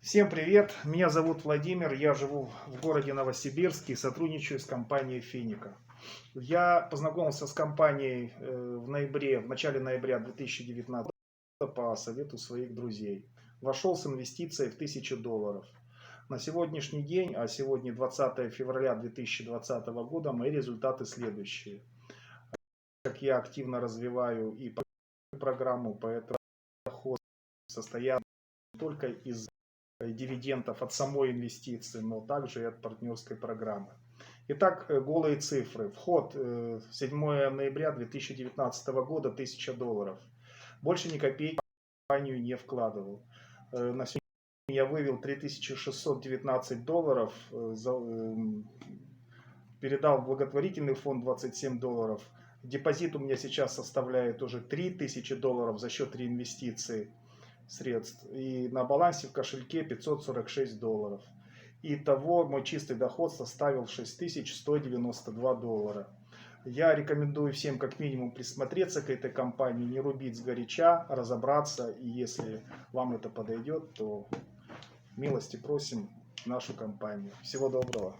Всем привет, меня зовут Владимир, я живу в городе Новосибирске и сотрудничаю с компанией Финика. Я познакомился с компанией в начале ноября 2019 года по совету своих друзей. Вошел с инвестицией в $1000. На сегодняшний день, а сегодня 20 февраля 2020 года, мои результаты следующие. Как я активно развиваю и программу, поэтому доход состоят не только из дивидендов от самой инвестиции, но также и от партнерской программы. Итак, голые цифры. Вход 7 ноября 2019 года $1000. Больше ни копейки в компанию не вкладывал. На сегодня я вывел $3619, передал в благотворительный фонд $27. Депозит у меня сейчас составляет уже $3000 за счет реинвестиции средств. И на балансе в кошельке $546. Итого мой чистый доход составил $6192. Я рекомендую всем как минимум присмотреться к этой компании, не рубить сгоряча, разобраться. И если вам это подойдет, то милости просим в нашу компанию. Всего доброго.